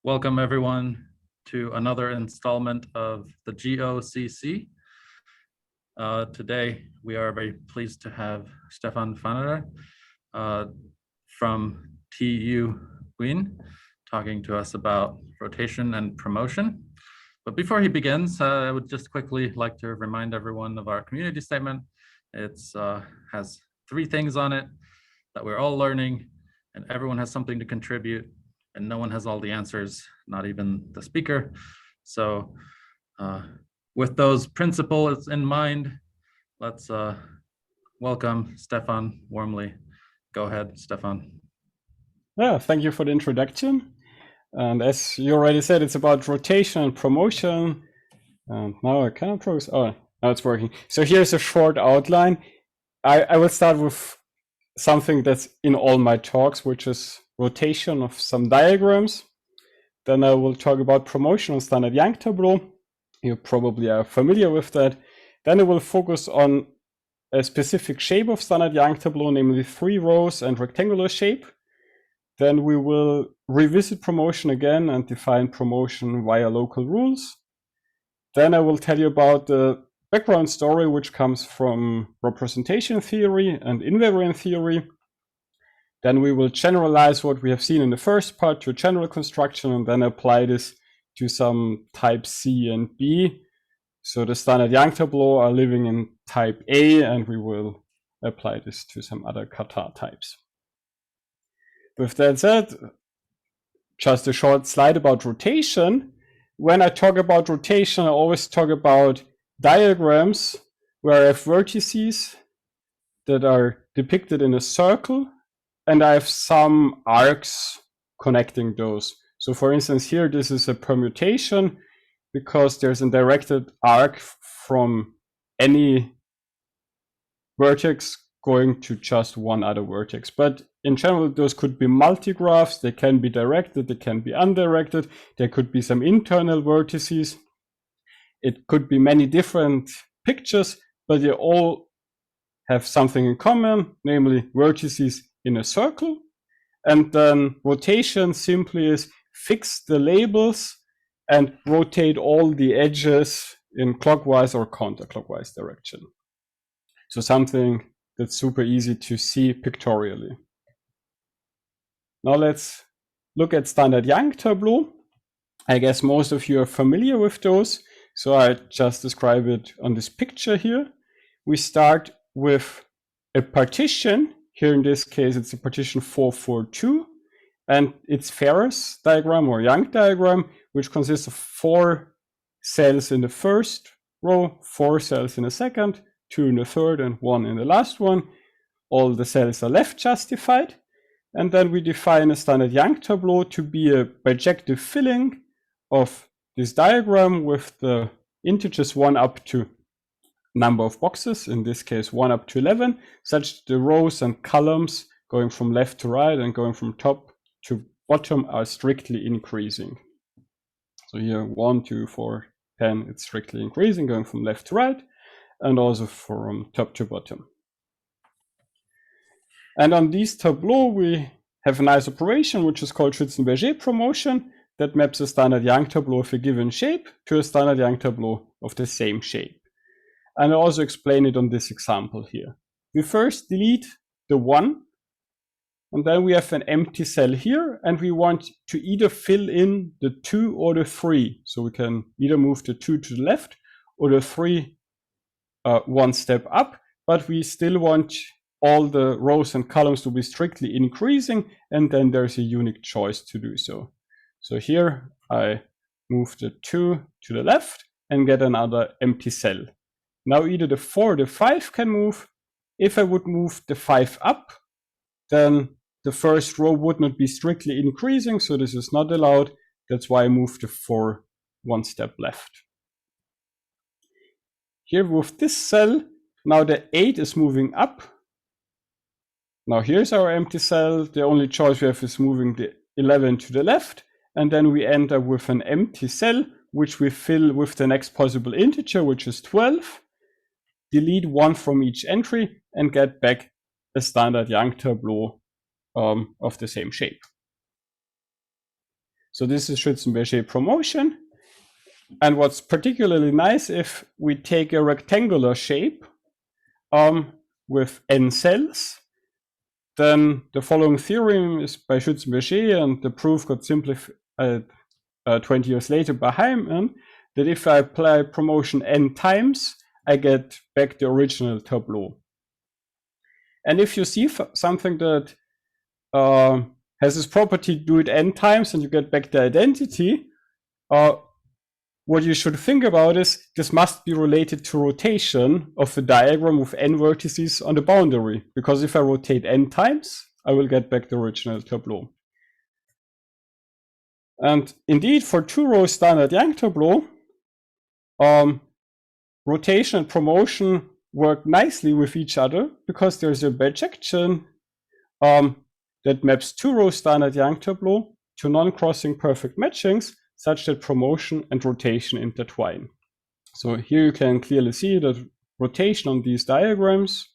Welcome everyone to another installment of the GOCC. Today we are very pleased to have Stephan Pfannerer from TU Wien talking to us about rotation and promotion. But before he begins, I would just quickly like to remind everyone of our community statement. It has 3 things on it that we're all learning, and everyone has something to contribute, and no one has all the answers, not even the speaker. So with those principles in mind, let's welcome Stephan warmly. Go ahead, Stephan. Yeah, thank you for the introduction. And as you already said, it's about rotation and promotion. And now I cannot progress. Oh, now it's working. So here's a short outline. I will start with something that's in all my talks, which is rotation of some diagrams. Then I will talk about promotion on standard Yanktoblue. You probably are familiar with that. Then I will focus on a specific shape of standard Yanktoblue, namely 3 rows and rectangular shape. Then we will revisit promotion again and define promotion via local rules. Then I will tell you about the background story, which comes from representation theory and invariant theory. Then we will generalize what we have seen in the first part to a general construction and then apply this to some type C and B. So the standard Yanktoblue are living in type A, and we will apply this to some other kata types. With that said, just a short slide about rotation. When I talk about rotation, I always talk about diagrams where I have vertices that are depicted in a circle, and I have some arcs connecting those. So for instance, here, this is a permutation because there's a directed arc from any vertex going to just one other vertex. But in general, those could be multigraphs. They can be directed, they can be undirected. There could be some internal vertices. It could be many different pictures, but they all have something in common, namely vertices in a circle. And then rotation simply is fix the labels and rotate all the edges in clockwise or counterclockwise direction. So something that's super easy to see pictorially. Now let's look at standard Yanktoblue. I guess most of you are familiar with those, so I just describe it on this picture here. We start with a partition. Here in this case, it's a partition 442, and it's Pfannerer's diagram or Young diagram, which consists of 4 cells in the first row, 4 cells in the second, 2 in the third, and 1 in the last one. All the cells are left justified. And then we define a standard Yanktoblue to be a bijective filling of this diagram with the integers 1 up to number of boxes, in this case 1 up to 11, such the rows and columns going from left to right and going from top to bottom are strictly increasing. So here 1, 2, 4, 10, it's strictly increasing, going from left to right, and also from top to bottom. And on this tableau, we have a nice operation, which is called Schützenberger promotion, that maps a standard Yanktoblue of a given shape to a standard Yanktoblue of the same shape. And I also explain it on this example here. We first delete the 1, and then we have an empty cell here, and we want to either fill in the 2 or the 3. So we can either move the 2 to the left or the 3 1 step up, but we still want all the rows and columns to be strictly increasing, and then there's a unique choice to do so. So here I move the 2 to the left and get another empty cell. Now either the 4 or the 5 can move. If I would move the 5 up, then the first row would not be strictly increasing, so this is not allowed. That's why I move the 4 1 step left. Here with this cell, now the 8 is moving up. Now here's our empty cell. The only choice we have is moving the 11 to the left, and then we end up with an empty cell, which we fill with the next possible integer, which is 12. Delete 1 from each entry and get back a standard Yanktoblue of the same shape. So this is Schützenberger promotion. And what's particularly nice, if we take a rectangular shape with n cells, then the following theorem is by Schützenberger, and the proof got simplified 20 years later by Hyman, that if I apply promotion n times, I get back the original tableau. And if you see something that has this property, do it n times and you get back the identity, what you should think about is this must be related to rotation of the diagram with n vertices on the boundary, because if I rotate n times, I will get back the original tableau. And indeed, for two-row standard Yanktoblue, rotation and promotion work nicely with each other because there's a bijection that maps two-row standard Yanktoblue to non-crossing perfect matchings such that promotion and rotation intertwine. So here you can clearly see that rotation on these diagrams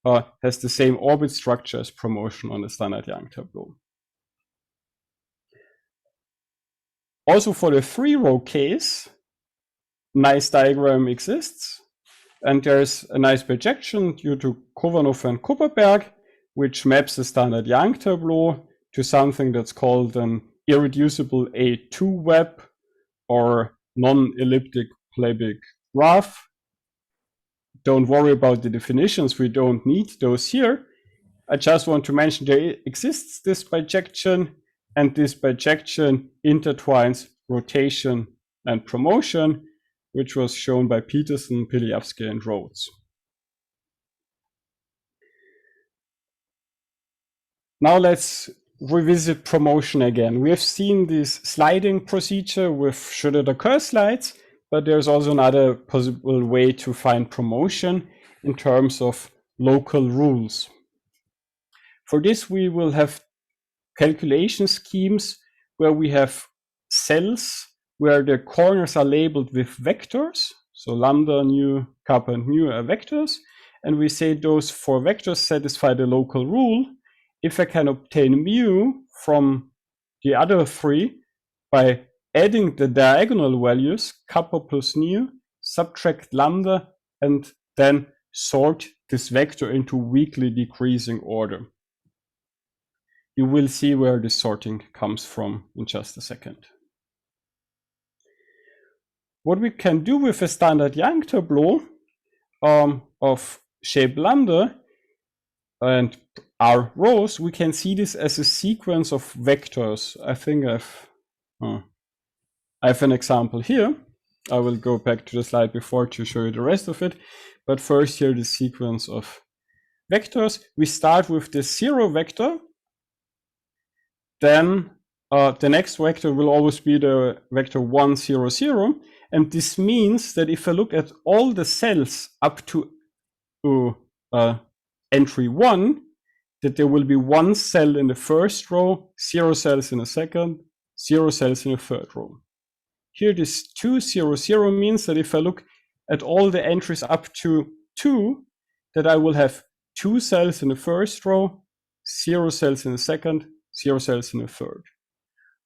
has the same orbit structure as promotion on the standard Yanktoblue. Also for the three-row case, nice diagram exists, and there's a nice bijection due to Kovanov and Kupperberg, which maps the standard Yanktoblue to something that's called an irreducible A2 web or non-elliptic Lebesgue graph. Don't worry about the definitions, we don't need those here. I just want to mention there exists this bijection, and this bijection intertwines rotation and promotion, which was shown by Peterson, Pilijevsky, and Rhodes. Now let's revisit promotion again. We have seen this sliding procedure with should it occur slides, but there's also another possible way to find promotion in terms of local rules. For this, we will have calculation schemes where we have cells where the corners are labeled with vectors. So lambda, nu, kappa, and nu are vectors. And we say those four vectors satisfy the local rule if I can obtain mu from the other three by adding the diagonal values, kappa plus nu, subtract lambda, and then sort this vector into weakly decreasing order. You will see where this sorting comes from in just a second. What we can do with a standard Yanktoblue of shape lambda and R rows, we can see this as a sequence of vectors. I think I have an example here. I will go back to the slide before to show you the rest of it. But first here, the sequence of vectors. We start with the 0 vector. Then the next vector will always be the vector 1, 0, 0. And this means that if I look at all the cells up to entry 1, that there will be 1 cell in the first row, 0 cells in the second, 0 cells in the third row. Here this 2, 0, 0 means that if I look at all the entries up to 2, that I will have 2 cells in the first row, 0 cells in the second, 0 cells in the third.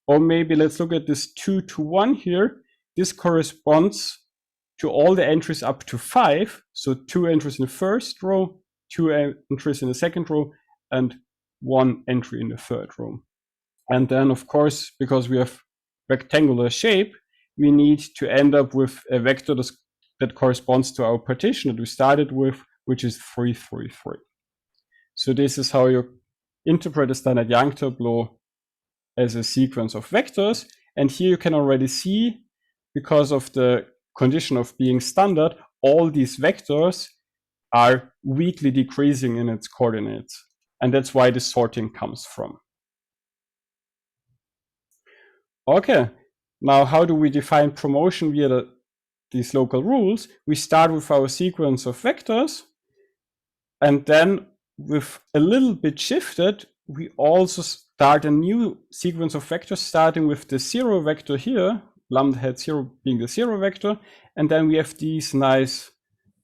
Or maybe let's look at this 2 to 1 here. This corresponds to all the entries up to 5. So 2 entries in the first row, 2 entries in the second row, and 1 entry in the third row. And then, of course, because we have rectangular shape, we need to end up with a vector that corresponds to our partition that we started with, which is 3, 3, 3. So this is how you interpret a standard Yanktoblue as a sequence of vectors. And here you can already see, because of the condition of being standard, all these vectors are weakly decreasing in its coordinates. And that's why the sorting comes from. Okay, now how do we define promotion via these local rules? We start with our sequence of vectors, and then with a little bit shifted, we also start a new sequence of vectors starting with the 0 vector here, lambda hat 0 being the 0 vector, and then we have these nice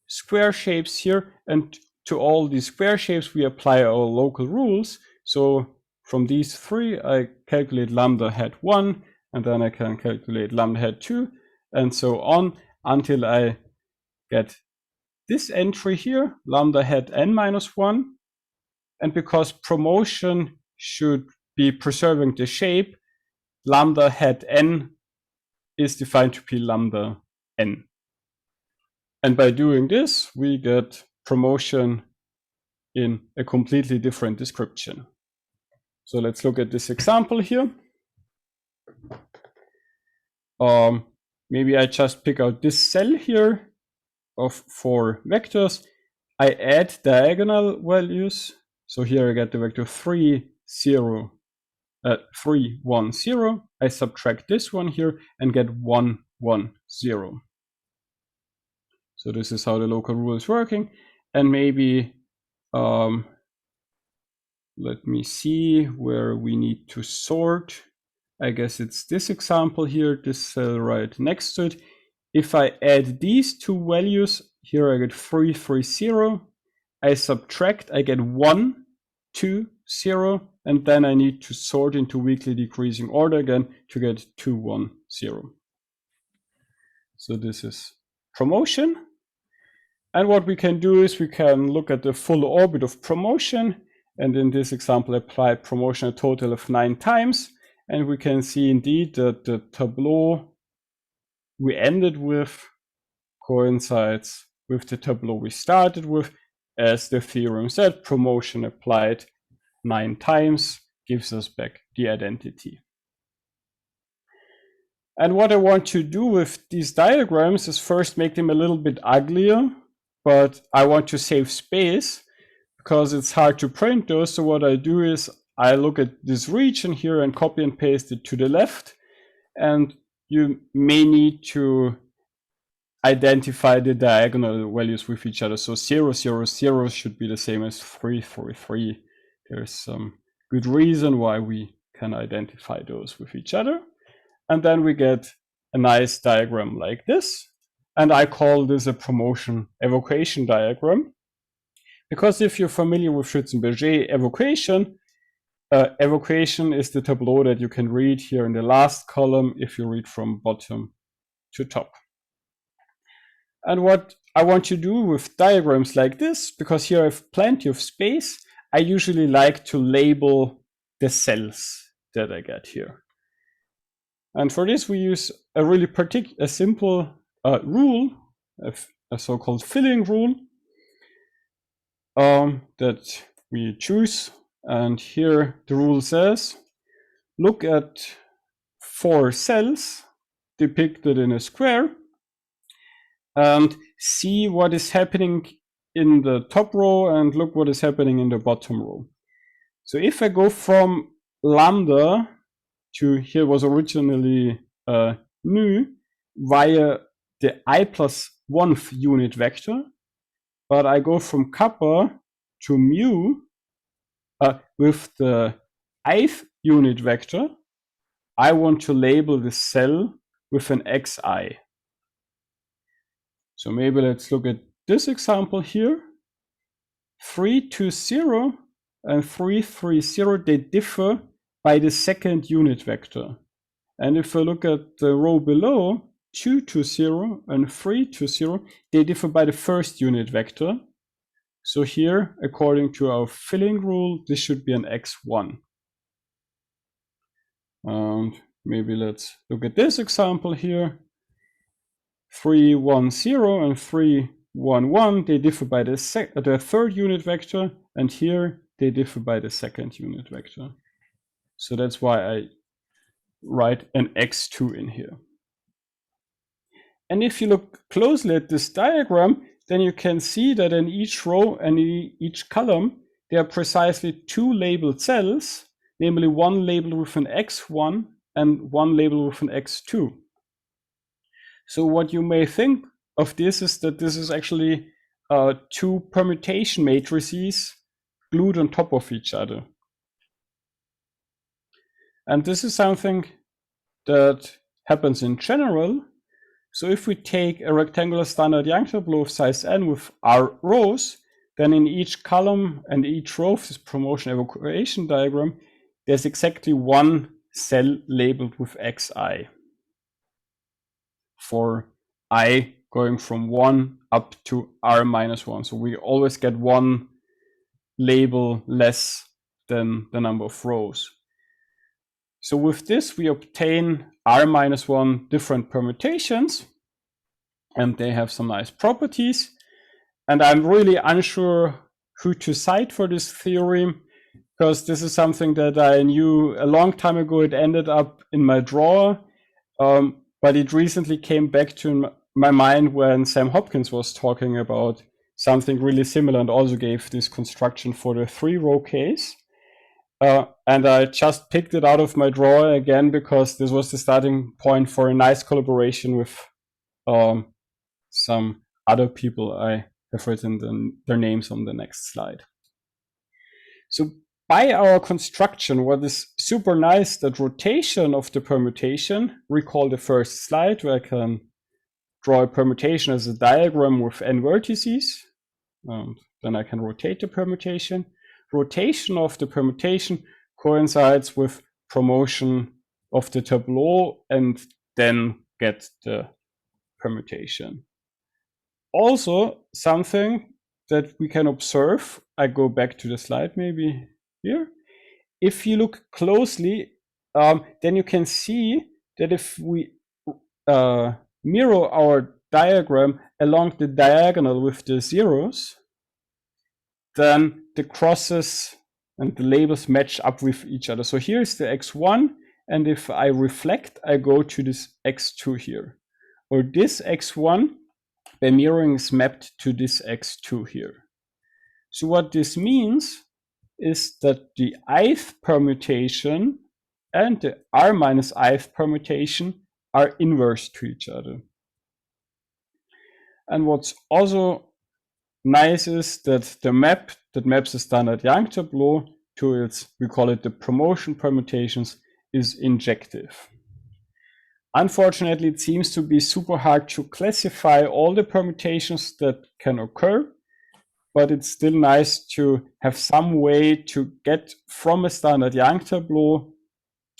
square shapes here, and to all these square shapes we apply our local rules. So from these three, I calculate lambda hat 1, and then I can calculate lambda hat 2, and so on until I get this entry here, lambda hat n minus 1. And because promotion should be preserving the shape, lambda hat n is defined to be lambda n. And by doing this, we get promotion in a completely different description. So let's look at this example here. Maybe I just pick out this cell here of 4 vectors. I add diagonal values. So here I get the vector 3, 0, 3, 1, 0. I subtract this one here and get 1, 1, 0. So this is how the local rule is working. And maybe let me see where we need to sort. I guess it's this example here, this cell right next to it. If I add these 2 values, here I get 3, 3, 0. I subtract, I get 1, 2, 0. And then I need to sort into weakly decreasing order again to get 2, 1, 0. So this is promotion. And what we can do is we can look at the full orbit of promotion. And in this example, apply promotion a total of 9 times. And we can see indeed that the tableau we ended with coincides with the tableau we started with. As the theorem said, promotion applied 9 times gives us back the identity. And what I want to do with these diagrams is first make them a little bit uglier, but I want to save space because it's hard to print those. So what I do is I look at this region here and copy and paste it to the left. And you may need to identify the diagonal values with each other. So 0, 0, 0 should be the same as 3, 3, 3. There's some good reason why we can identify those with each other. And then we get a nice diagram like this. And I call this a promotion evocation diagram. Because if you're familiar with Schützenberger evocation, evocation is the tableau that you can read here in the last column if you read from bottom to top. And what I want to do with diagrams like this, because here I have plenty of space, I usually like to label the cells that I get here. And for this, we use a really simple rule, a so-called filling rule that we choose. And here the rule says, look at 4 cells depicted in a square and see what is happening in the top row and look what is happening in the bottom row. So if I go from lambda to here was originally nu via the I plus 1th unit vector, but I go from kappa to mu with the ith unit vector, I want to label the cell with an xi. So maybe let's look at this example here. 3, 2, 0 and 3, 3, 0, they differ by the 2nd unit vector. And if I look at the row below, 2, 2, 0 and 3, 2, 0, they differ by the 1st unit vector. So here, according to our filling rule, this should be an x1. And maybe let's look at this example here. 3, 1, 0 and 3, 1, 1, they differ by the 3rd unit vector, and here they differ by the 2nd unit vector. So that's why I write an x2 in here. And if you look closely at this diagram, then you can see that in each row and in each column, there are precisely 2 labeled cells, namely one labeled with an x1 and one labeled with an x2. So what you may think of this is that this is actually 2 permutation matrices glued on top of each other. And this is something that happens in general. So if we take a rectangular standard Yanktoblue of size n with r rows, then in each column and each row of this promotion evacuation diagram, there's exactly one cell labeled with xi for I going from 1 up to r minus 1. So we always get one label less than the number of rows. So with this, we obtain r minus 1 different permutations, and they have some nice properties. And I'm really unsure who to cite for this theorem, because this is something that I knew a long time ago. It ended up in my drawer, but it recently came back to my mind when Sam Hopkins was talking about something really similar and also gave this construction for the 3-row case. And I just picked it out of my drawer again because this was the starting point for a nice collaboration with some other people. I have written their names on the next slide. So by our construction, what is super nice, that rotation of the permutation, recall the first slide where I can draw a permutation as a diagram with n vertices, and then I can rotate the permutation. Rotation of the permutation coincides with promotion of the tableau and then get the permutation. Also, something that we can observe, I go back to the slide maybe here. If you look closely, then you can see that if we mirror our diagram along the diagonal with the zeros, then the crosses and the labels match up with each other. So here's the x1, and if I reflect, I go to this x2 here. Or this x1, by mirroring, is mapped to this x2 here. So what this means is that the ith permutation and the r minus ith permutation are inverse to each other. And what's also nice is that the map that maps the standard Yanktoblue to its, we call it the promotion permutations, is injective. Unfortunately, it seems to be super hard to classify all the permutations that can occur, but it's still nice to have some way to get from a standard Yanktoblue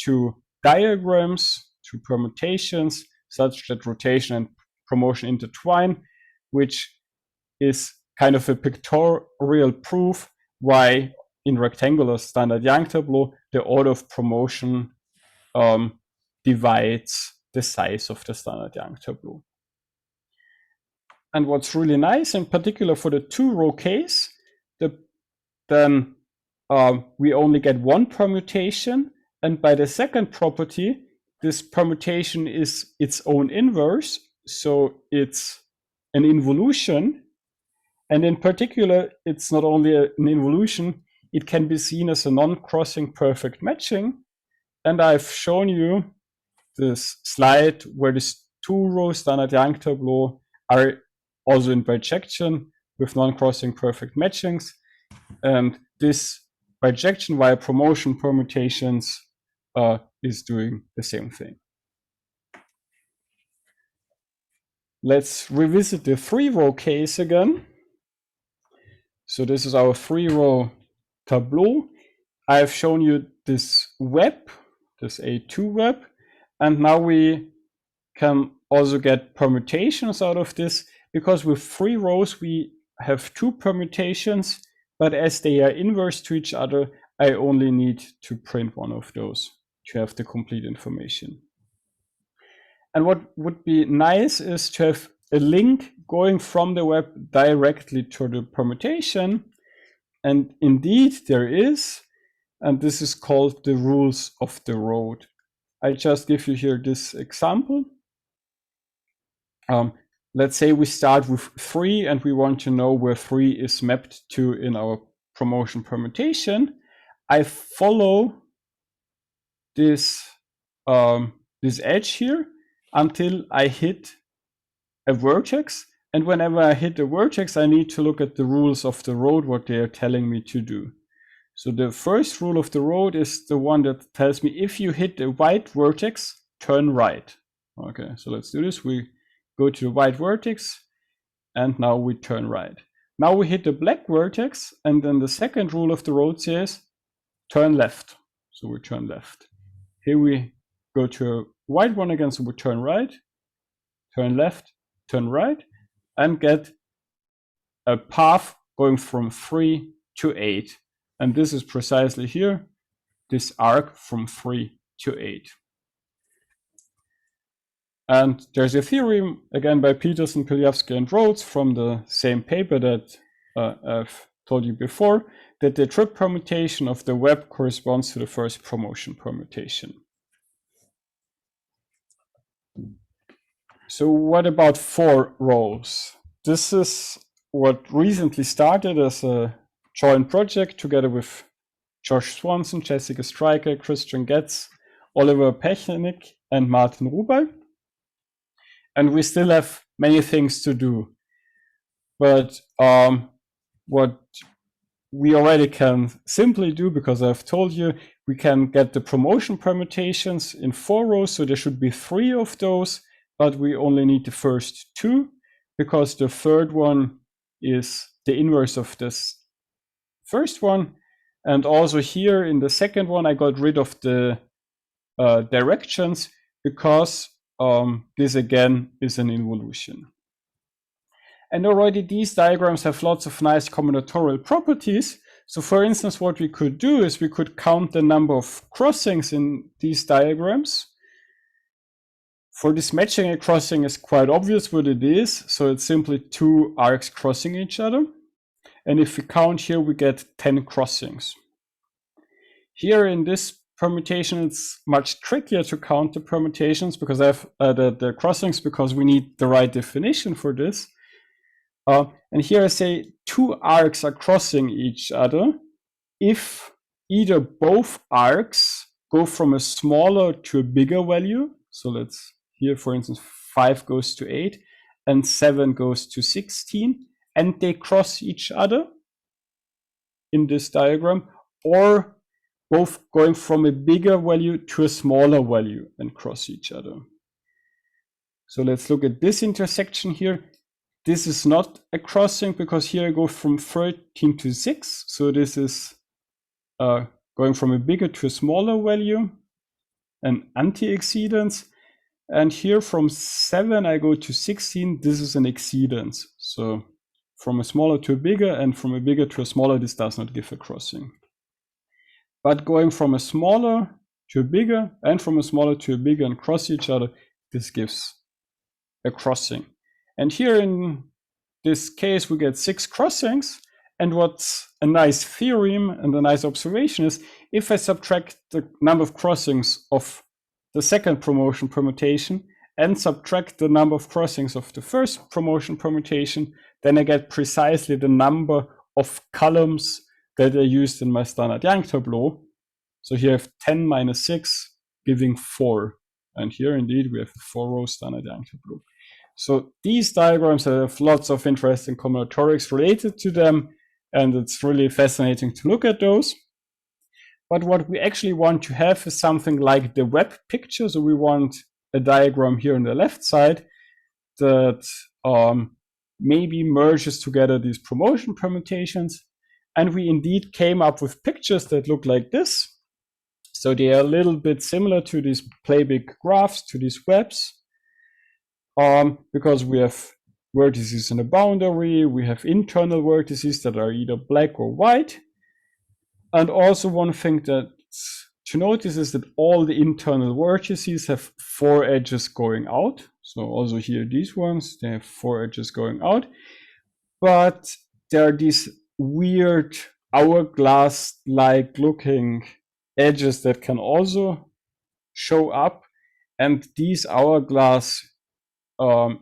to diagrams, to permutations, such that rotation and promotion intertwine, which is kind of a pictorial proof why in rectangular standard Yanktoblue, the order of promotion divides the size of the standard Yanktoblue. And what's really nice, in particular for the 2-row case, then we only get one permutation, and by the second property, this permutation is its own inverse, so it's an involution. And in particular, it's not only an involution, it can be seen as a non-crossing perfect matching. And I've shown you this slide where these 2-row standard Yanktoblue are also in bijection with non-crossing perfect matchings. And this bijection via promotion permutations is doing the same thing. Let's revisit the 3-row case again. So this is our 3-row tableau. I've shown you this web, this A2 web, and now we can also get permutations out of this, because with 3 rows we have 2 permutations, but as they are inverse to each other, I only need to print one of those to have the complete information. And what would be nice is to have a link going from the web directly to the permutation. And indeed there is, and this is called the rules of the road. I just give you here this example. Let's say we start with 3 and we want to know where 3 is mapped to in our promotion permutation. I follow this, this edge here until I hit a vertex. And whenever I hit a vertex, I need to look at the rules of the road, what they are telling me to do. So the first rule of the road is the one that tells me if you hit a white vertex, turn right. Okay, so let's do this. We go to the white vertex and now we turn right. Now we hit the black vertex, and then the second rule of the road says turn left. so we turn left. Here we go to a white one again, so we turn right, turn left, turn right, and get a path going from 3 to 8. And this is precisely here, this arc from 3 to 8. And there's a theorem, again, by Peterson, Piljavsky, and Rhodes from the same paper that I've told you before, that the trip permutation of the web corresponds to the first promotion permutation. So what about for rows? This is what recently started as a joint project together with Josh Swanson, Jessica Stryker, Christian Getz, Oliver Pechnik, and Martin Rubal. And we still have many things to do. But what we already can simply do, because I've told you, we can get the promotion permutations in 4 rows, so there should be 3 of those, but we only need the first 2, because the third one is the inverse of this first one. And also here in the second one, I got rid of the directions, because this again is an involution. And already these diagrams have lots of nice combinatorial properties. So for instance, what we could do is we could count the number of crossings in these diagrams. For this matching, a crossing is quite obvious what it is. So it's simply 2 arcs crossing each other. And if we count here, we get 10 crossings. Here in this permutation, it's much trickier to count the permutations because I have the crossings, because we need the right definition for this. And here I say 2 arcs are crossing each other if either both arcs go from a smaller to a bigger value. So let's here, for instance, 5 goes to 8 and 7 goes to 16, and they cross each other in this diagram, or both going from a bigger value to a smaller value and cross each other. So let's look at this intersection here. This is not a crossing because here I go from 13 to 6. So this is going from a bigger to a smaller value, an anti-exceedance. And here from 7 I go to 16. This is an exceedance. So from a smaller to a bigger and from a bigger to a smaller, this does not give a crossing. But going from a smaller to a bigger and from a smaller to a bigger and cross each other, this gives a crossing. And here in this case, we get 6 crossings. And what's a nice theorem and a nice observation is, if I subtract the number of crossings of the second promotion permutation and subtract the number of crossings of the first promotion permutation, then I get precisely the number of columns that are used in my standard Yanktoblue. So here I have 10 minus 6 giving 4. And here indeed we have the 4-row standard Yanktoblue. So these diagrams have lots of interesting combinatorics related to them, and it's really fascinating to look at those. But what we actually want to have is something like the web picture. So we want a diagram here on the left side that maybe merges together these promotion permutations. And we indeed came up with pictures that look like this. So they are a little bit similar to these Playbig graphs, to these webs. Because we have vertices in a boundary, we have internal vertices that are either black or white. And also one thing that to notice is that all the internal vertices have 4 edges going out. So also here, these ones, they have 4 edges going out. But there are these weird hourglass-like looking edges that can also show up. And these hourglass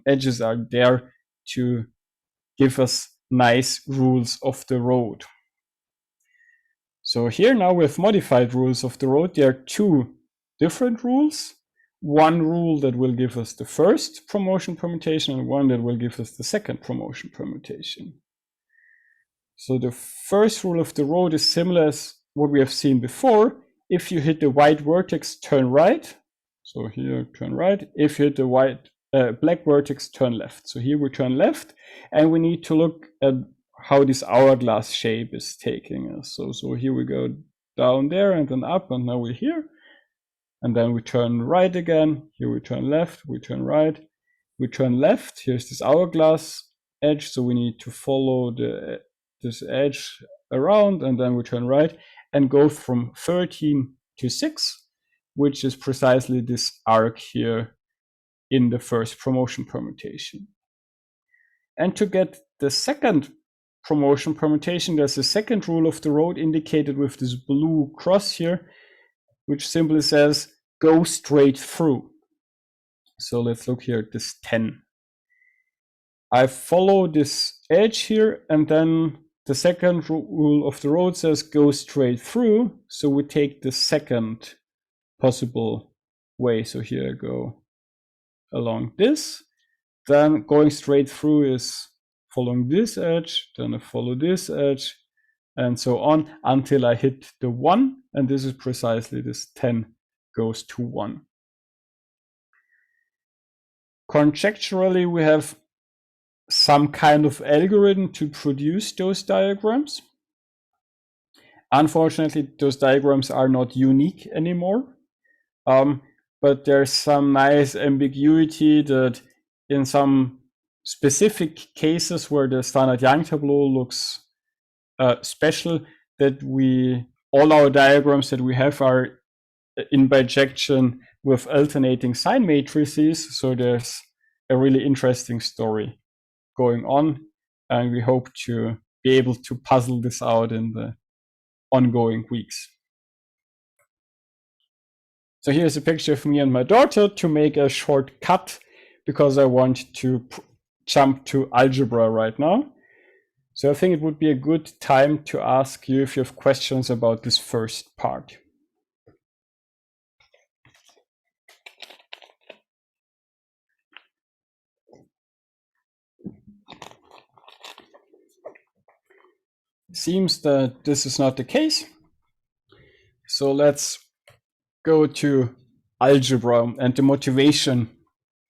edges are there to give us nice rules of the road. So here now we have modified rules of the road. There are 2 different rules. One rule that will give us the first promotion permutation and one that will give us the second promotion permutation. So the first rule of the road is similar as what we have seen before. If you hit the white vertex, turn right. So here, turn right. If you hit the black vertex, turn left. So here we turn left, and we need to look at how this hourglass shape is taking us. So here we go down there and then up, and now we're here. And then we turn right again. Here we turn left, we turn right, we turn left. Here's this hourglass edge, so we need to follow this edge around, and then we turn right and go from 13 to 6, which is precisely this arc here in the first promotion permutation. And to get the second promotion permutation, there's a second rule of the road indicated with this blue cross here, which simply says go straight through. So let's look here at this 10. I follow this edge here, and then the second rule of the road says go straight through. So we take the second possible way. So here I go along this. Then going straight through is following this edge, then I follow this edge, and so on until I hit the 1. And this is precisely this 10 goes to 1. Conjecturally, we have some kind of algorithm to produce those diagrams. Unfortunately, those diagrams are not unique anymore. But there's some nice ambiguity that in some specific cases where the standard Yanktoblue looks special, that all our diagrams that we have are in bijection with alternating sign matrices. So there's a really interesting story going on, and we hope to be able to puzzle this out in the ongoing weeks. So here's a picture of me and my daughter to make a short cut, because I want to jump to algebra right now. So I think it would be a good time to ask you if you have questions about this first part. Seems that this is not the case. So let's go to algebra and the motivation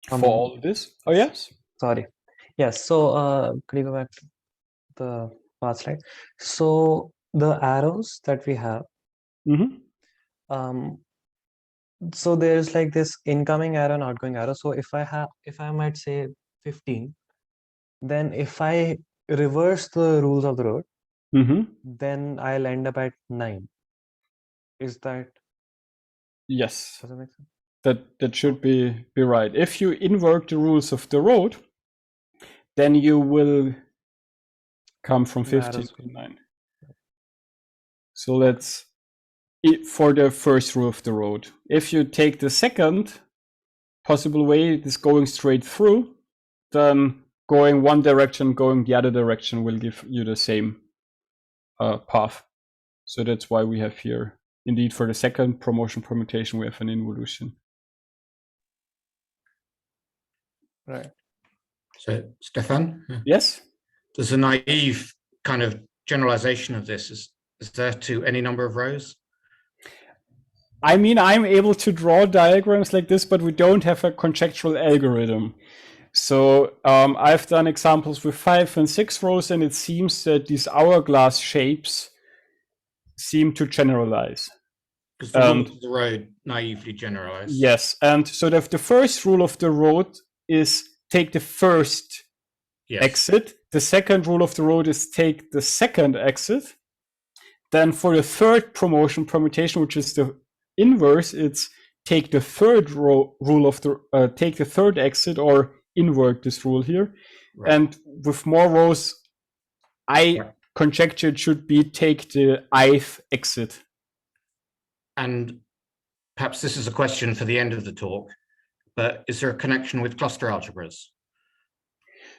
for all of this. Oh, yes? Sorry. Yes. So could you go back to the past slide? So the arrows that we have, so there's like this incoming arrow and outgoing arrow. So if I might say 15, then if I reverse the rules of the road, then I'll end up at 9. Is that? Yes. Does that make sense? That should be right. If you invert the rules of the road, then you will come from 15 to 9. So let's, for the first rule of the road, if you take the second possible way, this going straight through, then going one direction, going the other direction will give you the same path. So that's why we have here, indeed, for the second promotion permutation, we have an involution. Right. So, Stephan? Yes? There's a naive kind of generalization of this. Is there to any number of rows? I mean, I'm able to draw diagrams like this, but we don't have a conjectural algorithm. So I've done examples with 5 and 6 rows, and it seems that these hourglass shapes seem to generalize. Because the rules of the road naively generalize. Yes, and so the first rule of the road is take the first exit. The second rule of the road is take the second exit. Then for the third promotion permutation, which is the inverse, it's take the third rule of the take the third exit, or invert this rule here. Right. And with more rows, I conjecture it should be take the ith exit. And perhaps this is a question for the end of the talk, but is there a connection with cluster algebras?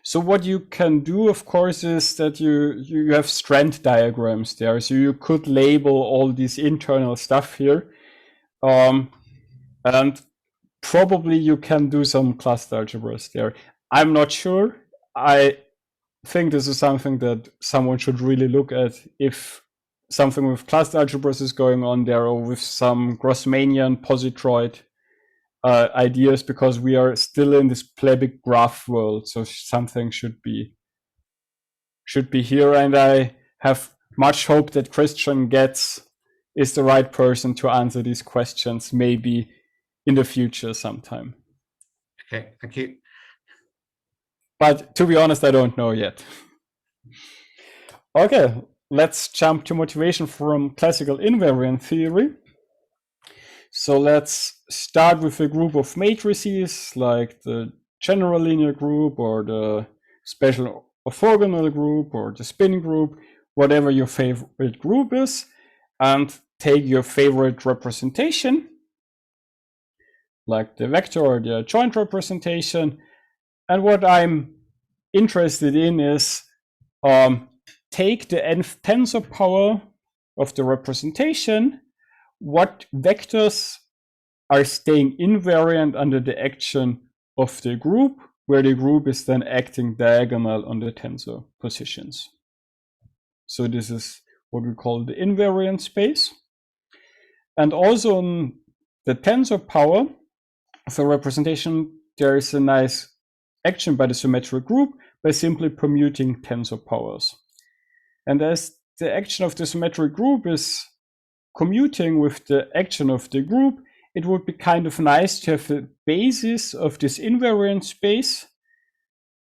So what you can do, of course, is that you have strand diagrams there. So you could label all this internal stuff here. And probably you can do some cluster algebras there. I'm not sure. I think this is something that someone should really look at if something with cluster algebras is going on there, or with some Grossmanian positroid ideas, because we are still in this plebic graph world. So something should be here. And I have much hope that Christian gets is the right person to answer these questions, maybe in the future sometime. Okay, thank you. But to be honest, I don't know yet. Okay, let's jump to motivation from classical invariant theory. So let's start with a group of matrices like the general linear group or the special orthogonal group or the spin group, whatever your favorite group is, and take your favorite representation, like the vector or the joint representation. And what I'm interested in is take the nth tensor power of the representation. What vectors are staying invariant under the action of the group, where the group is then acting diagonal on the tensor positions. So this is what we call the invariant space. And also on the tensor power of the representation, there is a nice action by the symmetric group by simply permuting tensor powers. And as the action of the symmetric group is commuting with the action of the group, it would be kind of nice to have a basis of this invariant space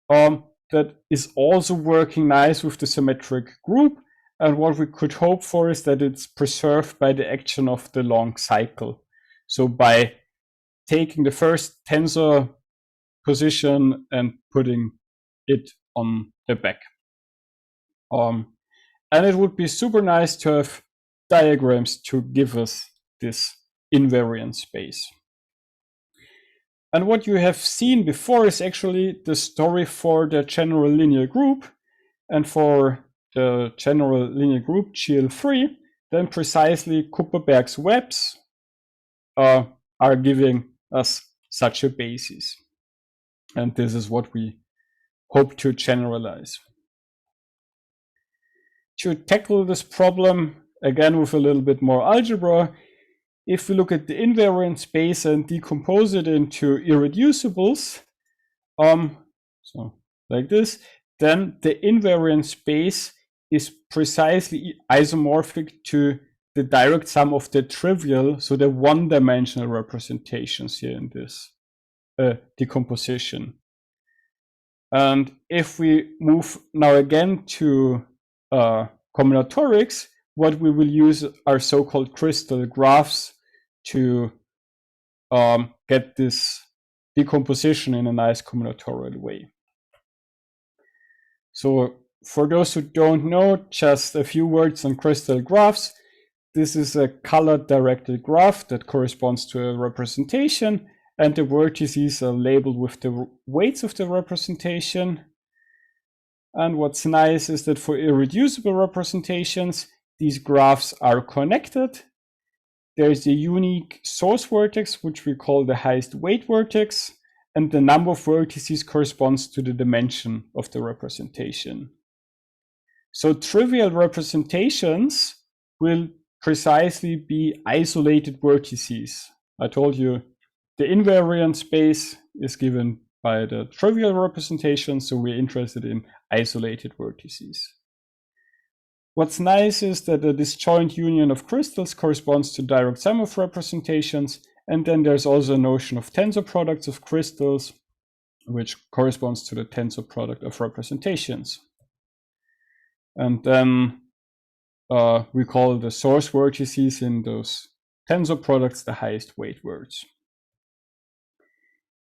that is also working nice with the symmetric group. And what we could hope for is that it's preserved by the action of the long cycle. So by taking the first tensor position and putting it on the back. And it would be super nice to have diagrams to give us this invariant space. And what you have seen before is actually the story for the general linear group. And for the general linear group GL3, then precisely Kupperberg's webs are giving us such a basis. And this is what we hope to generalize. To tackle this problem, again with a little bit more algebra, if we look at the invariant space and decompose it into irreducibles, so like this, then the invariant space is precisely isomorphic to the direct sum of the trivial, so the one-dimensional representations here in this decomposition. And if we move now again to combinatorics, what we will use are so-called crystal graphs to get this decomposition in a nice combinatorial way. So for those who don't know, just a few words on crystal graphs. This is a color-directed graph that corresponds to a representation, and the vertices are labeled with the weights of the representation. And what's nice is that for irreducible representations, these graphs are connected. There is a unique source vertex, which we call the highest weight vertex, and the number of vertices corresponds to the dimension of the representation. So trivial representations will precisely be isolated vertices. I told you the invariant space is given by the trivial representation, so we're interested in isolated vertices. What's nice is that the disjoint union of crystals corresponds to direct sum of representations, and then there's also a notion of tensor products of crystals, which corresponds to the tensor product of representations. And then we call the source vertices in those tensor products the highest weight words.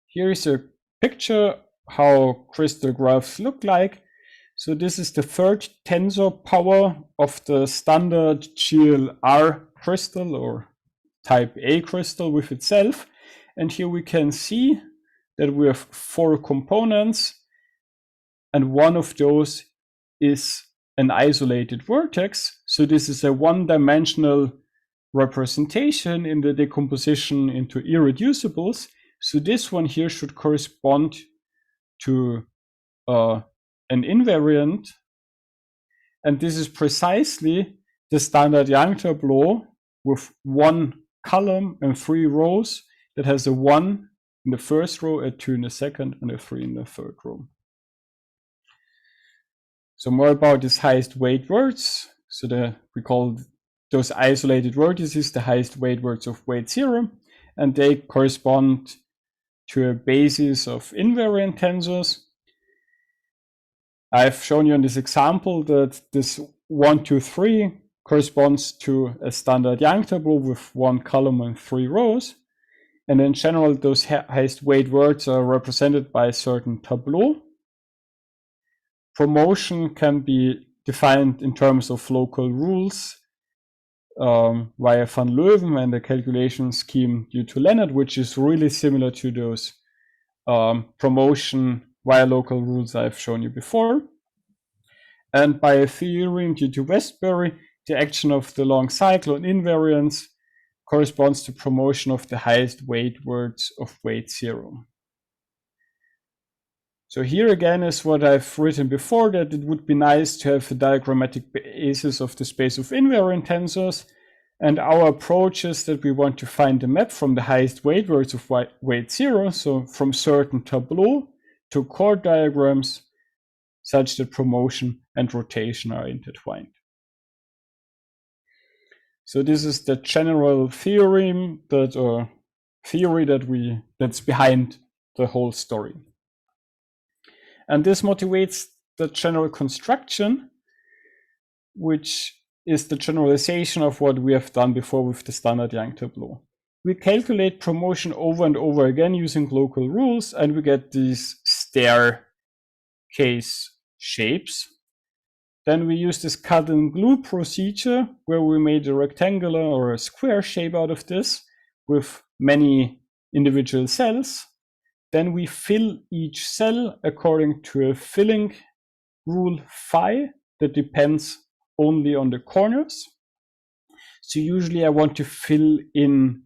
Here is a picture how crystal graphs look like. So this is the third tensor power of the standard GLR crystal or type A crystal with itself. And here we can see that we have 4 components, and one of those is an isolated vertex. So this is a one-dimensional representation in the decomposition into irreducibles. So this one here should correspond to an invariant, and this is precisely the standard Yanktoblue with 1 column and 3 rows that has a 1 in the first row, a 2 in the second, and a 3 in the third row. So more about this highest weight words. So we call those isolated vertices, the highest weight words of weight 0, and they correspond to a basis of invariant tensors. I've shown you in this example that this 1, 2, 3 corresponds to a standard Yanktoblue with 1 column and 3 rows. And in general, those highest weight words are represented by a certain tableau. Promotion can be defined in terms of local rules via van Leeuwen and the calculation scheme due to Leonard, which is really similar to those promotion via local rules I've shown you before. And by a theorem due to Westbury, the action of the long cycle on invariance corresponds to promotion of the highest weight words of weight 0. So here again is what I've written before, that it would be nice to have a diagrammatic basis of the space of invariant tensors. And our approach is that we want to find the map from the highest weight words of weight 0, so from certain tableau to chord diagrams, such that promotion and rotation are intertwined. So this is the general theorem that's behind the whole story. And this motivates the general construction, which is the generalization of what we have done before with the standard Yanktoblue. We calculate promotion over and over again using local rules, and we get these staircase shapes. Then we use this cut and glue procedure where we made a rectangular or a square shape out of this with many individual cells. Then we fill each cell according to a filling rule phi that depends only on the corners. So usually I want to fill in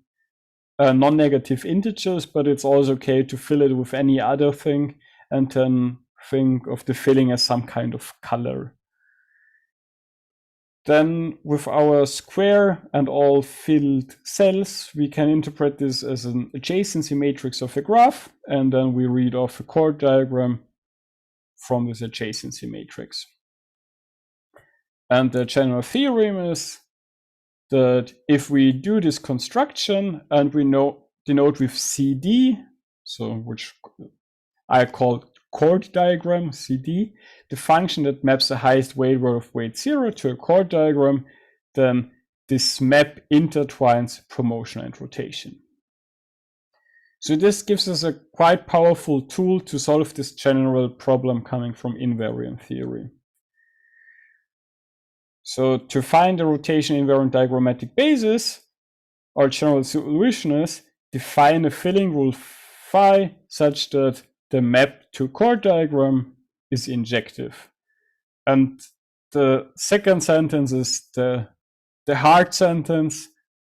non-negative integers, but it's also okay to fill it with any other thing and then think of the filling as some kind of color. Then with our square and all filled cells, we can interpret this as an adjacency matrix of a graph, and then we read off a chord diagram from this adjacency matrix. And the general theorem is that if we do this construction and we denote with CD, so which I call chord diagram, CD, the function that maps the highest weight word of weight 0 to a chord diagram, then this map intertwines promotion and rotation. So this gives us a quite powerful tool to solve this general problem coming from invariant theory. So to find the rotation invariant diagrammatic basis, our general solution is define a filling rule phi such that the map to chord diagram is injective. And the second sentence is the hard sentence,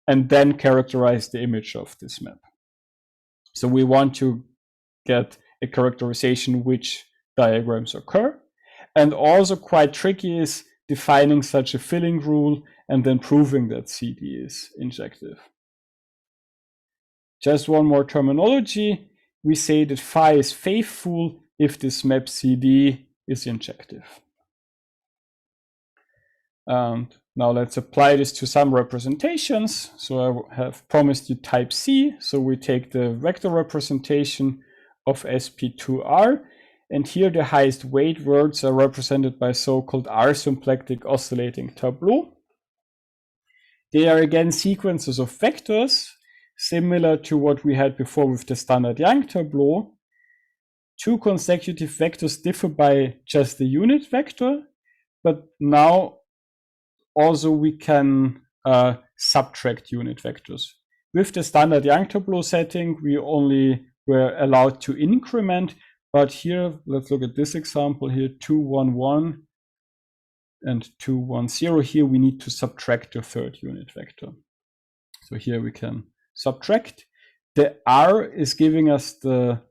and then characterize the image of this map. So we want to get a characterization which diagrams occur. And also quite tricky is defining such a filling rule and then proving that CD is injective. Just one more terminology. We say that phi is faithful if this map CD is injective. And now let's apply this to some representations. So I have promised you type C. So we take the vector representation of sp2r. And here the highest weight words are represented by so-called R-symplectic oscillating tableau. They are again sequences of vectors, similar to what we had before with the standard Yanktoblue. Two consecutive vectors differ by just the unit vector, but now also we can subtract unit vectors. With the standard Yanktoblue setting, we only were allowed to increment, but here, let's look at this example here, 2, 1, 1 and 2, 1, 0. Here we need to subtract the third unit vector. So here we can subtract. The R is giving us the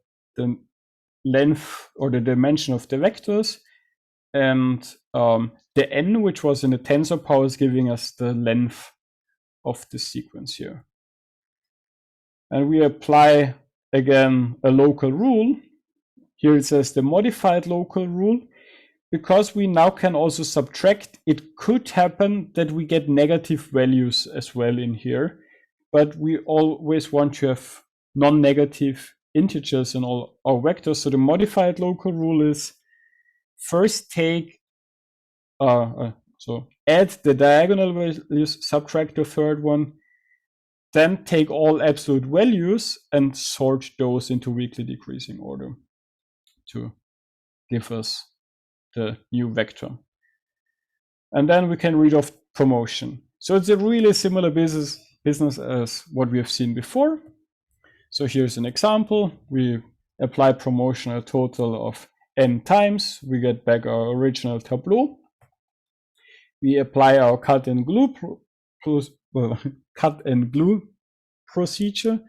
length or the dimension of the vectors, and the N, which was in the tensor power, is giving us the length of the sequence here. And we apply again a local rule. Here it says the modified local rule. because we now can also subtract, it could happen that we get negative values as well in here, but we always want to have non-negative integers in all our vectors. So the modified local rule is first take, so add the diagonal values, subtract the third one, then take all absolute values and sort those into weakly decreasing order to give us the new vector. And then we can read off promotion. So it's a really similar business as what we have seen before. So here's an example. We apply promotion a total of n times. We get back our original tableau. We apply our cut and glue procedure.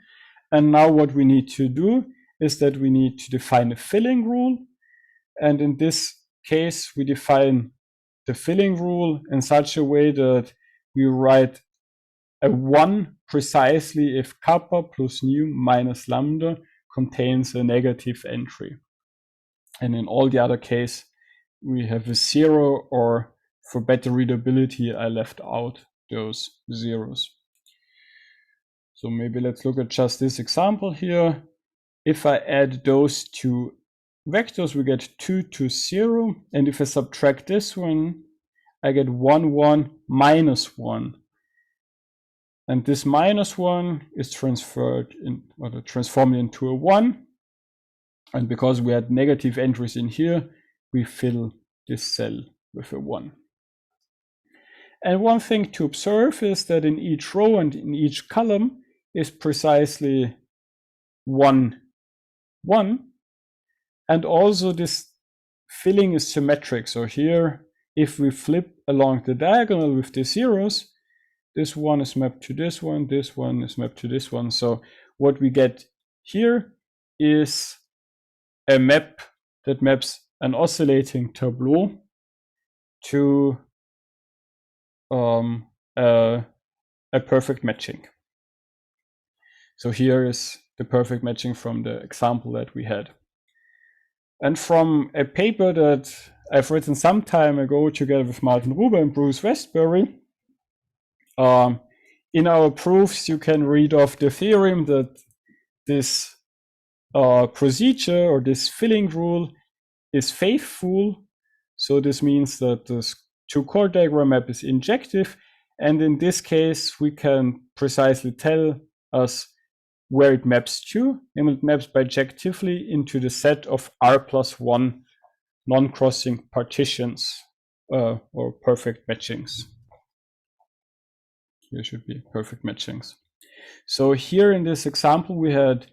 And now what we need to do is that we need to define a filling rule. And in this case, we define the filling rule in such a way that we write a 1 precisely if kappa plus nu minus lambda contains a negative entry. And in all the other case, we have a 0, or for better readability, I left out those zeros. So maybe let's look at just this example here. If I add those two vectors, we get 2, 2, 0. And if I subtract this one, I get 1, 1, minus 1. And this minus 1 is transformed into a 1. And because we had negative entries in here, we fill this cell with a 1. And one thing to observe is that in each row and in each column is precisely 1, 1. And also this filling is symmetric. So here, if we flip along the diagonal with the zeros, this one is mapped to this one is mapped to this one. So what we get here is a map that maps an oscillating tableau to a perfect matching. So here is the perfect matching from the example that we had. And from a paper that I've written some time ago together with Martin Ruber and Bruce Westbury, in our proofs, you can read off the theorem that this procedure or this filling rule is faithful. So this means that this two-chord diagram map is injective. And in this case, we can precisely tell us where it maps to, and it maps bijectively into the set of R+1 non-crossing partitions or perfect matchings. Here should be perfect matchings. So here in this example, we had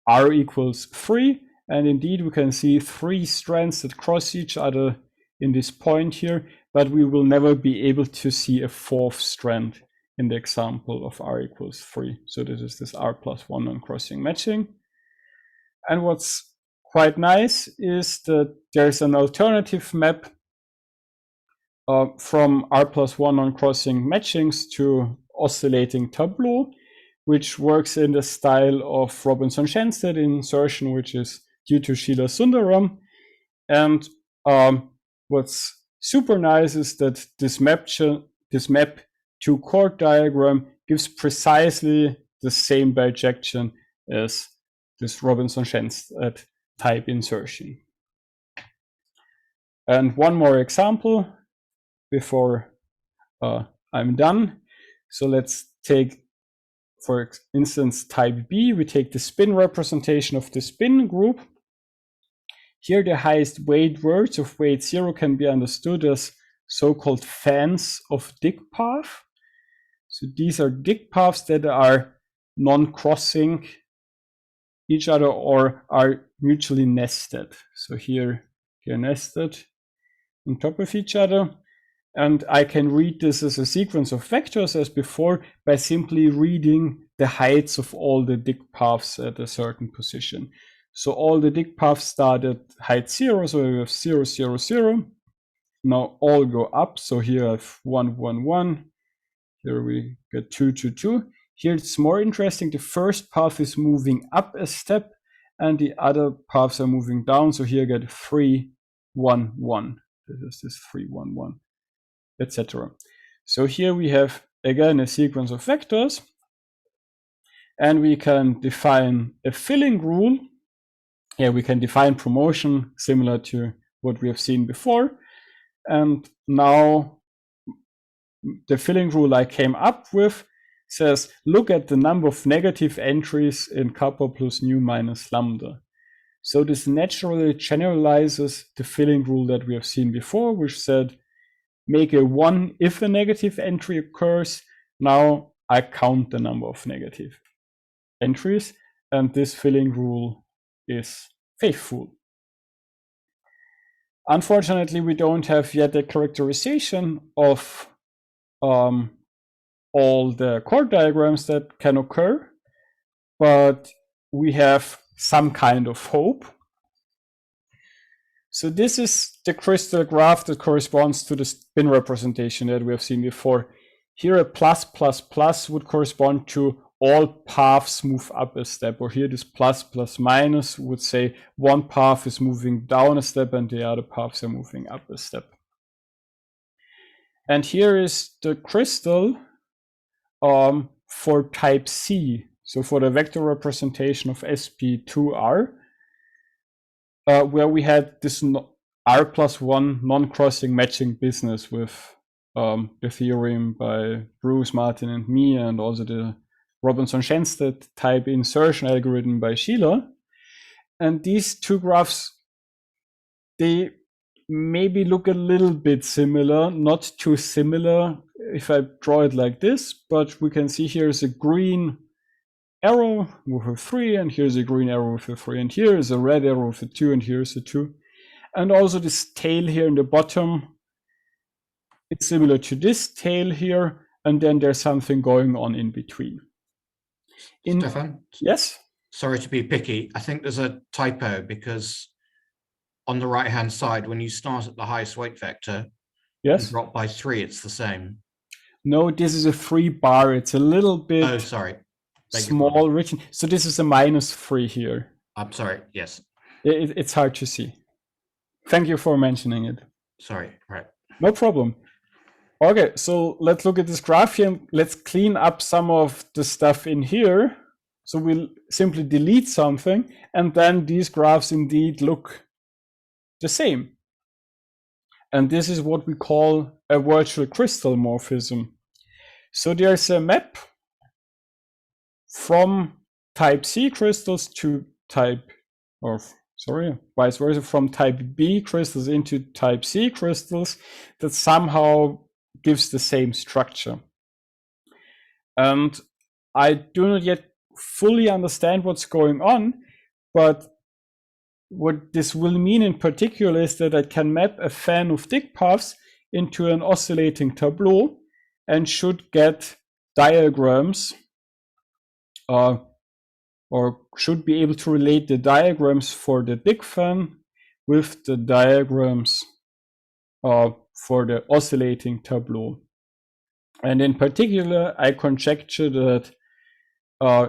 R equals 3, and indeed we can see 3 strands that cross each other in this point here, but we will never be able to see a 4th strand in the example of R equals 3. So this is this R+1 non-crossing matching. And what's quite nice is that there's an alternative map from R+1 non-crossing matchings to oscillating tableau, which works in the style of Robinson-Shenstedt insertion, which is due to Sheila Sundaram. And what's super nice is that this map two-chord diagram gives precisely the same bijection as this Robinson-Shenstedt type insertion. And one more example before I'm done. So let's take, for instance, type B. We take the spin representation of the spin group. Here the highest weight words of weight 0 can be understood as so-called fans of dig path. So these are dig paths that are non-crossing each other or are mutually nested. So here they're nested on top of each other. And I can read this as a sequence of vectors as before by simply reading the heights of all the dig paths at a certain position. So all the dig paths start at height 0, so we have 0, 0, 0. Now all go up, so here I have 1, 1, 1. Here we get 2, 2, 2. Here it's more interesting. The first path is moving up a step and the other paths are moving down. So here I get 3, 1, 1. this is this 3, 1, 1, etc. So here we have again a sequence of vectors, and we can define a filling rule. Yeah, we can define promotion similar to what we have seen before. And now the filling rule I came up with says, look at the number of negative entries in kappa plus nu minus lambda. So this naturally generalizes the filling rule that we have seen before, which said, make a 1 if a negative entry occurs. Now I count the number of negative entries, and this filling rule is faithful. Unfortunately, we don't have yet a characterization of all the chord diagrams that can occur, but we have some kind of hope. So this is the crystal graph that corresponds to the spin representation that we have seen before. Here a plus plus plus would correspond to all paths move up a step, or here this plus plus minus would say one path is moving down a step and the other paths are moving up a step. And here is the crystal for type C, so for the vector representation of sp2r, where we had this r+1 non-crossing matching business with the theorem by Bruce, Martin, and me, and also the Robinson-Shenstedt type insertion algorithm by Sheila. And these two graphs, they maybe look a little bit similar, not too similar if I draw it like this, but we can see here's a green arrow with a 3, and here's a green arrow with a 3, and here is a red arrow with a 2, and here's a 2. And also this tail here in the bottom, it's similar to this tail here, and then there's something going on in between. Stephan? Yes? Sorry to be picky. I think there's a typo, because on the right-hand side, when you start at the highest weight vector, yes, and drop by 3, it's the same. No, this is a 3 bar. It's a little bit small region. So this is a -3 here. I'm sorry. Yes. It's hard to see. Thank you for mentioning it. Sorry. Right. No problem. Okay, so let's look at this graph here. Let's clean up some of the stuff in here. So we'll simply delete something, and then these graphs indeed look the same. And this is what we call a virtual crystal morphism. So there's a map from type C crystals to vice versa, from type B crystals into type C crystals that somehow gives the same structure. And I do not yet fully understand what's going on, but what this will mean in particular is that I can map a fan of dict paths into an oscillating tableau and should get diagrams or should be able to relate the diagrams for the dict fan with the diagrams for the oscillating tableau. And in particular, I conjecture that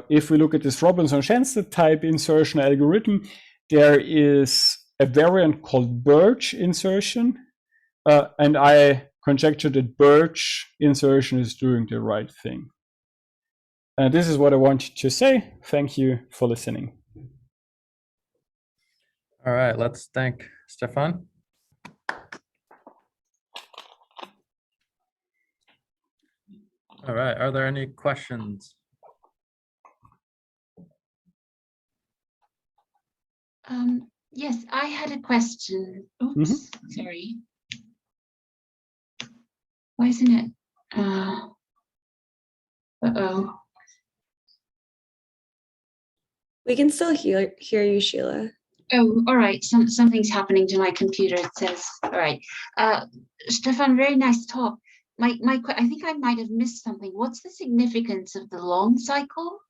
if we look at this Robinson-Shenstedt type insertion algorithm, there is a variant called Birch insertion, and I conjecture that Birch insertion is doing the right thing. And this is what I wanted to say. Thank you for listening. All right, let's thank Stephan. All right, are there any questions? Yes, I had a question. Oops, sorry. Why isn't it? Uh-oh. We can still hear you, Sheila. Oh, all right. Something's happening to my computer. It says, all right. Stephan, very nice talk. I think I might have missed something. What's the significance of the long cycle?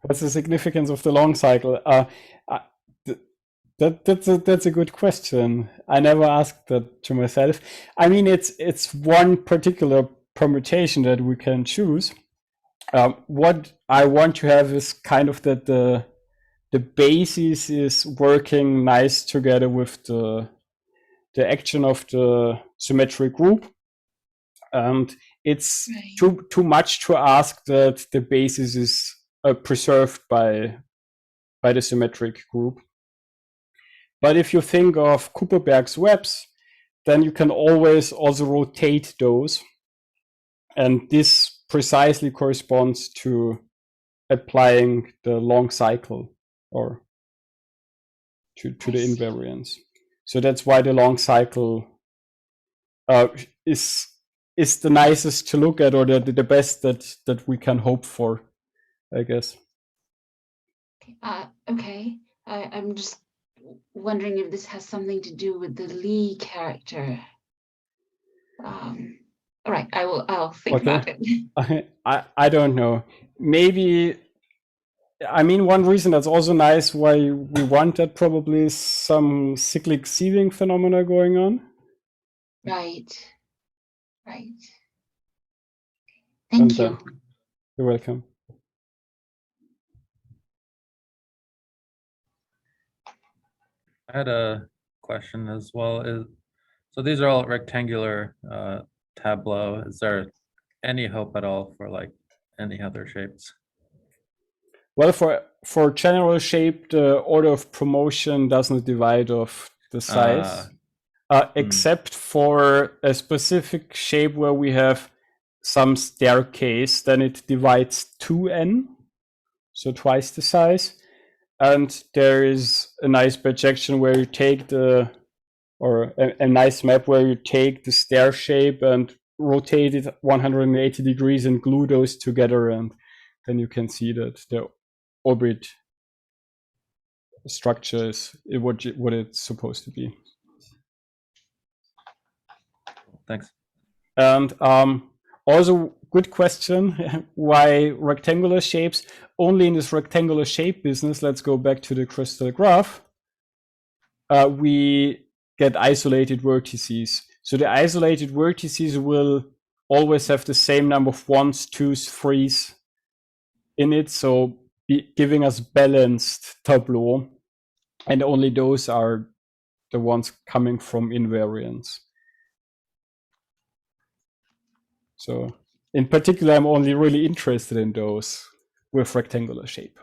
What's the significance of the long cycle? That's a good question. I never asked that to myself. I mean, it's one particular permutation that we can choose. What I want to have is kind of that the basis is working nice together with the the action of the symmetric group. And it's too much to ask that the basis is preserved by the symmetric group. But if you think of Kuperberg's webs, then you can always also rotate those. And this precisely corresponds to applying the long cycle or to the invariance. So that's why the long cycle is the nicest to look at, or the best that we can hope for, I guess. Okay, I'm just wondering if this has something to do with the Lie character. All right, I'll think about it. I don't know. Maybe, I mean, one reason that's also nice why we want that probably is some cyclic sieving phenomena going on. Right. Thank you. You're welcome. I had a question as well. So these are all rectangular tableau. Is there any hope at all for like any other shapes? Well, for general shape, the order of promotion doesn't divide of the size, except for a specific shape where we have some staircase, then it divides 2n, so twice the size. And there is a nice projection where you take a nice map where you take the stair shape and rotate it 180 degrees and glue those together, and then you can see that the orbit structure is what it's supposed to be. Thanks. And also, good question, why rectangular shapes? Only in this rectangular shape business, let's go back to the crystal graph, we get isolated vertices. So the isolated vertices will always have the same number of 1s, 2s, 3s in it, so giving us balanced tableau, and only those are the ones coming from invariance. So in particular, I'm only really interested in those with rectangular shape.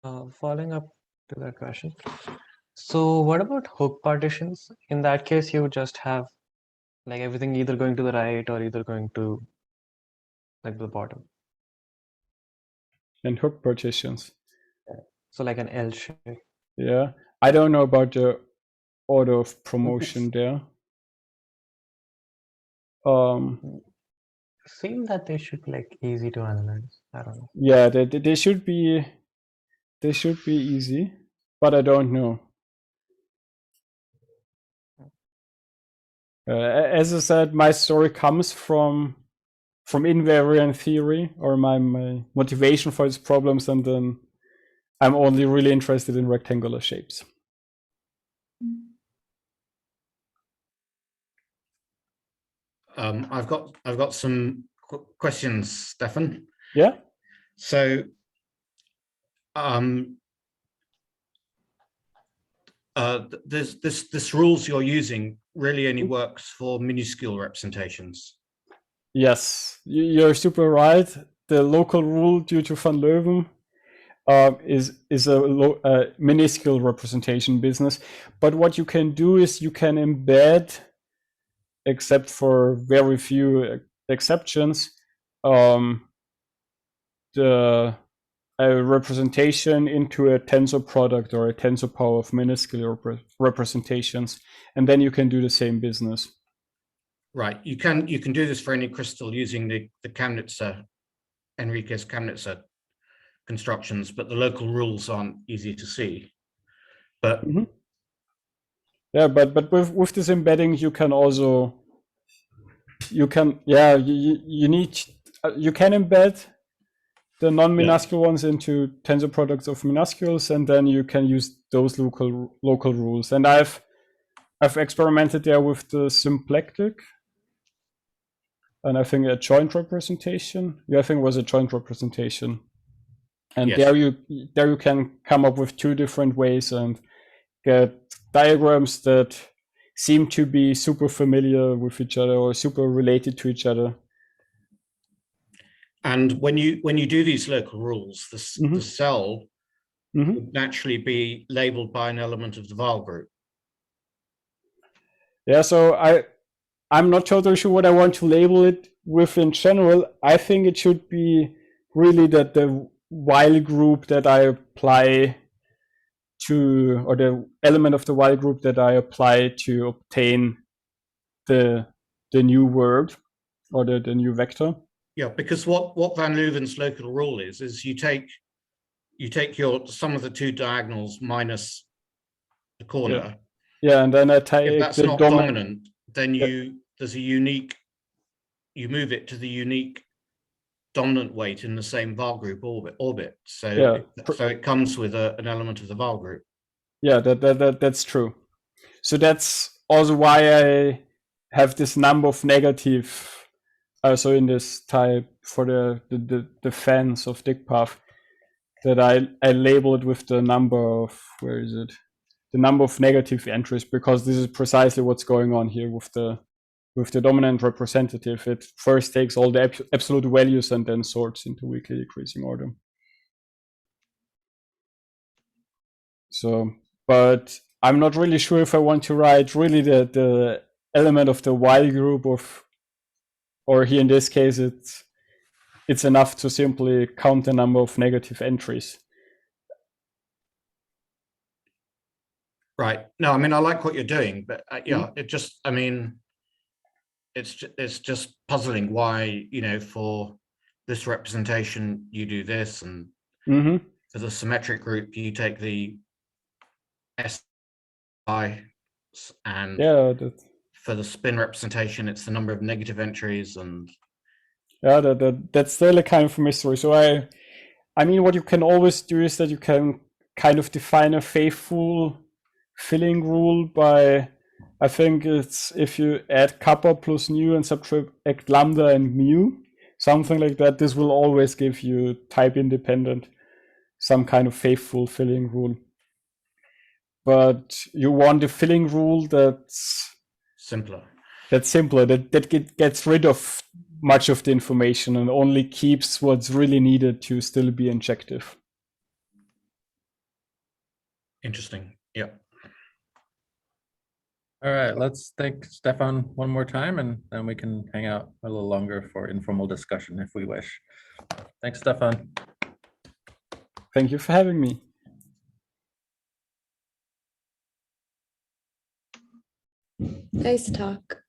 Following up to that question, so what about hook partitions? In that case, you just have like everything either going to the right or either going to like the bottom. And hook partitions. So like an L shape. Yeah, I don't know about the order of promotion there. Seem that they should be like easy to analyze. I don't know. Yeah, they should be easy, but I don't know. As I said, my story comes from invariant theory, or my motivation for these problems, and then I'm only really interested in rectangular shapes. I've got some questions, Stephan. Yeah. So, this rules you're using really only works for minuscule representations. Yes, you're super right. The local rule due to van Leuven is a minuscule representation business. But what you can do is you can embed, except for very few exceptions, the representation into a tensor product or a tensor power of minuscule representations, and then you can do the same business. Right. You can do this for any crystal using the Kamnitzer, Enriquez Kamnitzer constructions, but the local rules aren't easy to see. But yeah, but with this embedding, you can also you can embed the non-minuscule ones into tensor products of minuscules, and then you can use those local rules. And I've experimented there with the symplectic, and I think a joint representation. Yeah, I think it was a joint representation. And there you can come up with two different ways, and get diagrams that seem to be super familiar with each other or super related to each other. And when you do these local rules, the cell would naturally be labeled by an element of the file group. Yeah, so I'm not totally sure what I want to label it with in general. I think it should be really that the while group that I apply to, or the element of the while group that I apply to obtain the new word or the new vector. Yeah, because what Van Leuven's local rule is you take your sum of the two diagonals minus the corner. Yeah, and then I take if that's the not dominant, then there's a unique, you move it to the unique dominant weight in the same Val group orbit. So so it comes with an element of the Val group. Yeah, that's true. So that's also why I have this number of negative. So in this type for the fans of DigPath, that I labeled with the number of, where is it? The number of negative entries, because this is precisely what's going on here with the dominant representative. It first takes all the absolute values and then sorts into weakly decreasing order. So, but I'm not really sure if I want to write really the element of the while group of, or here in this case, it's enough to simply count the number of negative entries. Right. No, I mean, I like what you're doing, but yeah, it just, I mean, it's just puzzling why, you know, for this representation, you do this, and for the symmetric group, you take the SI, and for the spin representation, it's the number of negative entries, and yeah, that's still a kind of a mystery. So I mean, what you can always do is that you can kind of define a faithful filling rule by, I think it's if you add kappa plus nu and subtract lambda and mu, something like that. This will always give you type independent, some kind of faithful filling rule. But you want a filling rule that's simpler. That gets rid of much of the information and only keeps what's really needed to still be injective. Interesting. Yeah. All right, let's thank Stephan one more time, and then we can hang out a little longer for informal discussion if we wish. Thanks, Stephan. Thank you for having me. Nice talk.